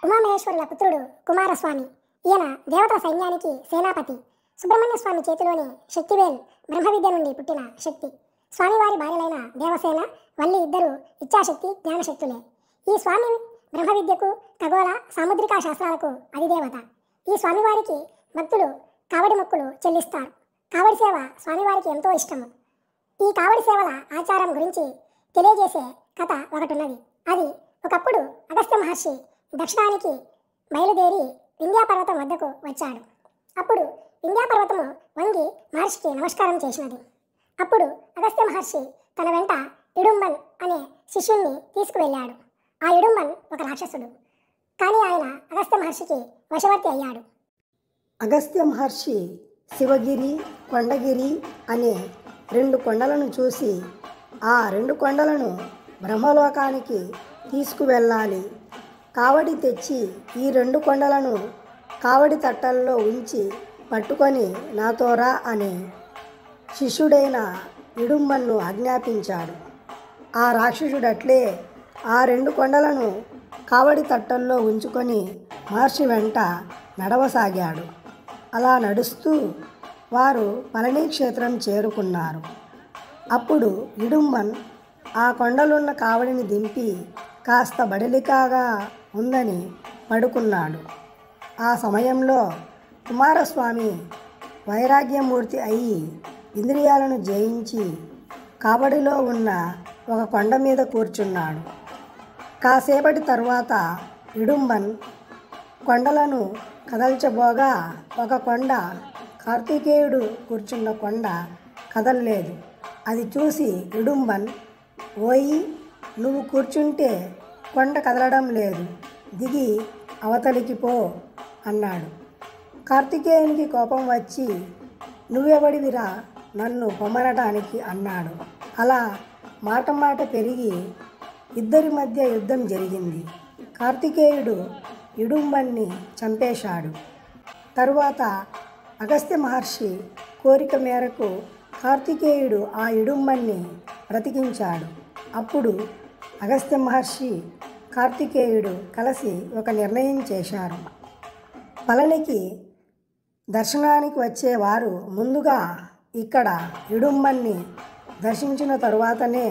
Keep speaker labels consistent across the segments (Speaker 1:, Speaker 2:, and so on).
Speaker 1: ఉమామహేశ్వరుల పుత్రుడు కుమారస్వామి. ఈయన దేవతల సైన్యానికి సేనాపతి. సుబ్రహ్మణ్య స్వామి చేతిలోని శక్తివేల్ బ్రహ్మవిద్య నుండి పుట్టిన శక్తి. స్వామివారి భార్యలైన దేవసేన, వల్లి ఇద్దరు ఇచ్ఛాశక్తి, జ్ఞానశక్తులే. ఈ స్వామి బ్రహ్మవిద్యకు, ఖగోళ, సాముద్రికా శాస్త్రాలకు అధిదేవత. ఈ స్వామివారికి భక్తులు కావడి మొక్కులు చెల్లిస్తారు. కావడి సేవ స్వామివారికి ఎంతో ఇష్టము. ఈ కావడి సేవల ఆచారం గురించి తెలియజేసే కథ ఒకటున్నది. అది ఒకప్పుడు అగస్త్య మహర్షి దక్షిణానికి బయలుదేరి వింధ్యాపర్వతం వద్దకు వచ్చాడు. అప్పుడు వింధ్యాపర్వతము వంగి మహర్షికి నమస్కారం చేసినది. అప్పుడు అగస్త్య మహర్షి తన వెంట ఇడుంబన్ అనే శిష్యుణ్ణి తీసుకువెళ్ళాడు. ఆ ఇడుంబన్ ఒక రాక్షసుడు. కానీ ఆయన అగస్త్య మహర్షికి వశవర్తి అయ్యాడు.
Speaker 2: అగస్త్య మహర్షి శివగిరి, కొండగిరి అనే 2 కొండలను చూసి ఆ 2 కొండలను బ్రహ్మలోకానికి తీసుకువెళ్ళాలి. కావడి తెచ్చి ఈ 2 కొండలను కావడి తట్టల్లో ఉంచి పట్టుకొని నాతో రా అని శిష్యుడైన ఇడుంబన్ను ఆజ్ఞాపించాడు. ఆ రాక్షసుడట్లే ఆ 2 కొండలను కావడి తట్టల్లో ఉంచుకొని మహర్షి వెంట నడవసాగాడు. అలా నడుస్తూ వారు పళని క్షేత్రం చేరుకున్నారు. అప్పుడు ఇడుంబన్ ఆ కొండలున్న కావడిని దింపి కాస్త బడలికాగా ఉందని పడుకున్నాడు. ఆ సమయంలో కుమారస్వామి వైరాగ్యమూర్తి అయి ఇంద్రియాలను జయించి కావడిలో ఉన్న ఒక కొండ మీద కూర్చున్నాడు. కాసేపటి తరువాత ఇడుంబన్ కొండలను కదల్చబోగా ఒక కొండ, కార్తికేయుడు కూర్చున్న కొండ కదలలేదు. అది చూసి ఇడుంబన్, ఓయి, నువ్వు కూర్చుంటే కొండ కదలడం లేదు, దిగి అవతలికి పో అన్నాడు. కార్తికేయునికి కోపం వచ్చి, నువ్వెవడివిరా నన్ను పొమ్మనటానికి అన్నాడు. అలా మాట పెరిగి ఇద్దరి మధ్య యుద్ధం జరిగింది. కార్తికేయుడు ఇడుంబన్ని చంపేశాడు. తరువాత అగస్త్య మహర్షి కోరిక మేరకు కార్తికేయుడు ఆ ఇడుంబన్ని బ్రతికించాడు. అప్పుడు అగస్త్య మహర్షి, కార్తికేయుడు కలిసి ఒక నిర్ణయం చేశారు. పళనికి దర్శనానికి వచ్చేవారు ముందుగా ఇక్కడ ఇడుంబన్ని దర్శించిన తరువాతనే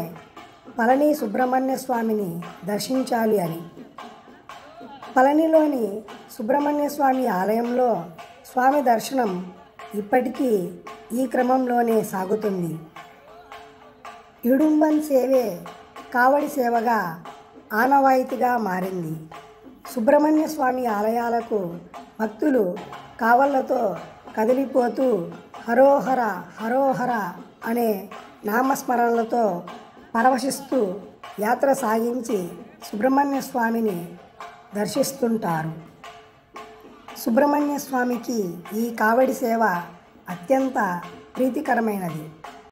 Speaker 2: పళని సుబ్రహ్మణ్య స్వామిని దర్శించాలి అని. పళనిలోని సుబ్రహ్మణ్య స్వామి ఆలయంలో స్వామి దర్శనం ఇప్పటికీ ఈ క్రమంలోనే సాగుతుంది. ఇడుంబన్ సేవే కావడి సేవగా ఆనవాయితీగా మారింది. సుబ్రహ్మణ్య స్వామి ఆలయాలకు భక్తులు కావళ్లతో కదిలిపోతూ హరోహర హరోహర అనే నామస్మరణలతో పరవశిస్తూ యాత్ర సాగించి సుబ్రహ్మణ్య స్వామిని దర్శిస్తుంటారు. సుబ్రహ్మణ్య స్వామికి ఈ కావడి సేవ అత్యంత ప్రీతికరమైనది.